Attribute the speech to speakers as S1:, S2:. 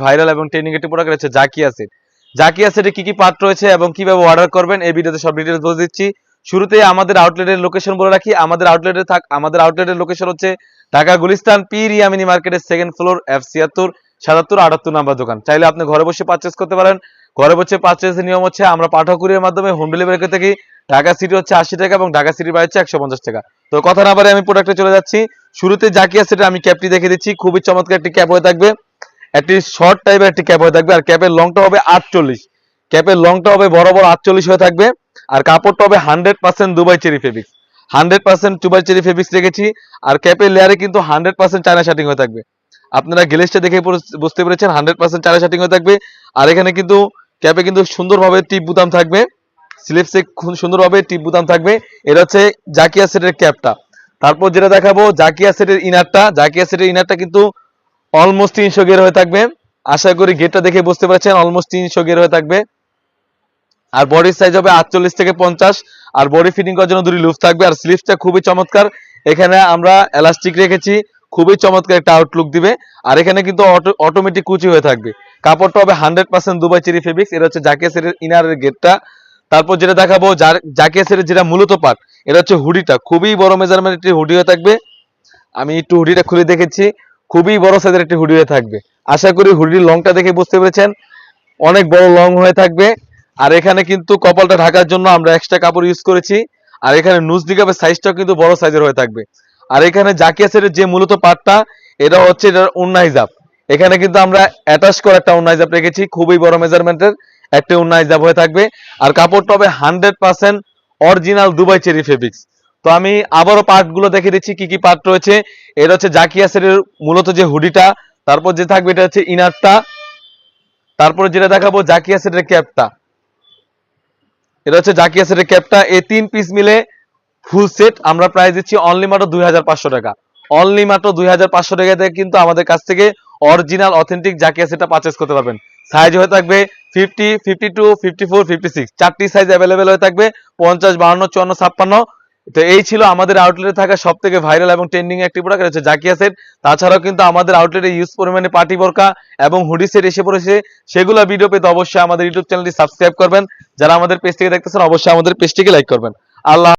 S1: Viral এবং trending একটি product রয়েছে জাকি অ্যাসিড। জাকি অ্যাসিডে কি কি পার্ট রয়েছে এবং কিভাবে অর্ডার করবেন এই ভিডিওতে সব ডিটেইলস বলে দিচ্ছি। শুরুতে আমাদের আউটলেটের লোকেশন বলে রাখি। আমাদের আউটলেটের লোকেশন হচ্ছে ঢাকা গুলিস্তান পীর ইয়ামিনী মার্কেটের সেকেন্ড ফ্লোর F76 77 78 নাম্বার দোকান। চাইলে আপনি ঘরে বসে পারচেজ করতে পারেন। ঘরে বসে পারচেজের নিয়ম হচ্ছে আমরা পাঠা কুরিয়ার মাধ্যমে হোম ডেলিভারি করে থাকি। ঢাকা সিটি হচ্ছে 80 টাকা এবং ঢাকা সিটির বাইরে হচ্ছে 150 টাকা। তো কথা না বাড়িয়ে আমি প্রোডাক্টে চলে যাচ্ছি। শুরুতে জাকি অ্যাসিডের আমি ক্যাপটি দেখে দিচ্ছি। খুবই চমৎকার একটি ক্যাপ হয়ে থাকবে। একটি শর্ট টাইপের একটি ক্যাপ হয়ে থাকবে আর ক্যাপের লংটা হবে 48। ক্যাপের লংটা হবে বড় 48 হয়ে থাকবে আর কাপড়টা হবে 100% Dubai cherry fabrics. 100% Dubai cherry fabrics রেখেছি আর ক্যাপের লেয়ারে কিন্তু 100% চায়না শার্টিং হয়ে থাকবে। আপনারা গ্লেজটা দেখে বুঝতে পেরেছেন 100% চায়না শার্টিং হয়ে থাকবে। আর এখানে কিন্তু ক্যাপে কিন্তু সুন্দরভাবে টিপ বুতাম থাকবে, স্লিপসে সুন্দরভাবে টিপ বুতাম থাকবে। এটা হচ্ছে জাকি অ্যাসিডের ক্যাপটা। তারপর যেটা দেখাবো জাকি অ্যাসিডের ইনারটা। জাকি অ্যাসিডের ইনারটা কিন্তু অলমোস্ট 300 গের হয়ে থাকবে। আশা করি গেটটা দেখে বুঝতে পারছেন অলমোস্ট 300 গের হয়ে থাকবে। আর বডির সাইজ হবে 48 থেকে 50 আর বডি ফিটিং করার জন্য দুটি লুপ থাকবে আর স্লিভসটা খুবই চমৎকার। এখানে আমরা এলাস্টিক রেখেছি, খুবই চমৎকার একটা আউটলুক দিবে। আর এখানে কিন্তু অটোমেটিক কুচি হয়ে থাকবে। কাপড়টা হবে 100% দুবাই চেরি ফেব্রিক্স। এটা হচ্ছে জাকি অ্যাসিডের ইনারের গেটটা। তারপর যেটা দেখাবো জাকি অ্যাসিডের যেটা মূলত পার্ট, এটা হচ্ছে হুডিটা। খুবই বড় মেজারমেন্টের হুডি হয়ে থাকবে। আমি একটু হুডিটা খুলে দেখেছি, খুবই বড় সাইজের একটি হুডি হয়ে থাকবে। আশা করি হুডির লংটা দেখে বুঝতে পেরেছেন অনেক বড় লং হয়ে থাকবে। আর এখানে কিন্তু কপালটা ঢাকার জন্য আমরা এক্সট্রা কাপড় ইউজ করেছি। আর এখানে নুজ দিকাপের সাইজটাও কিন্তু বড় সাইজের হয়ে থাকবে। আর এখানে জাকি অ্যাসিডের যে মূলত পার্টটা, এটা হচ্ছে এটার ওন্না হিজাব। এখানে কিন্তু আমরা অ্যাটাচ করে একটা ওন্না হিজাব রেখেছি, খুবই বড় মেজারমেন্টের একটা ওন্না হিজাব হয়ে থাকবে। আর কাপড়টা হবে 100% অরিজিনাল দুবাই চেরি ফেব্রিক্স। তো আমি আবারও পার্টগুলো দেখে দিচ্ছি কি কি পার্ট রয়েছে। এটা হচ্ছে জাকি অ্যাসিডের মূলত যে হুডিটা, তারপর যে থাকবে এটা হচ্ছে ইনারটা, তারপরে যেটা দেখাবো জাকি অ্যাসিডের ক্যাপটা। এটা হচ্ছে জাকি অ্যাসিডের ক্যাপটা। এই 3 পিস মিলে ফুল সেট আমরা প্রাইস দিচ্ছি অনলি মাত্র 2500 টাকা। অনলি মাত্র 2500 টাকাতে কিন্তু আমাদের কাছ থেকে অরিজিনাল অথেন্টিক জাকি অ্যাসিডটা পারচেজ করতে পারবেন। সাইজ হয়ে থাকবে 50, 52, 54, 56 চারটি সাইজ অ্যাভেলেবেল হয়ে থাকবে, 50, 52, 54, 56। তো এই ছিল আমাদের আউটলেটে থাকা সব থেকে ভাইরাল এবং ট্রেন্ডিং একটি প্রোডাক্ট হচ্ছে জাকি অ্যাসিড। তাছাড়াও কিন্তু আমাদের আউটলেটে ইউজ পরিমাণে পার্টি বোরকা এবং হুডি সেট এসে পড়েছে। সেগুলো ভিডিও পেতে অবশ্যই আমাদের ইউটিউব চ্যানেলটি সাবস্ক্রাইব করবেন। যারা আমাদের পেজ থেকে দেখতেছেন অবশ্যই আমাদের পেজটিকে লাইক করবেন। আল্লাহ।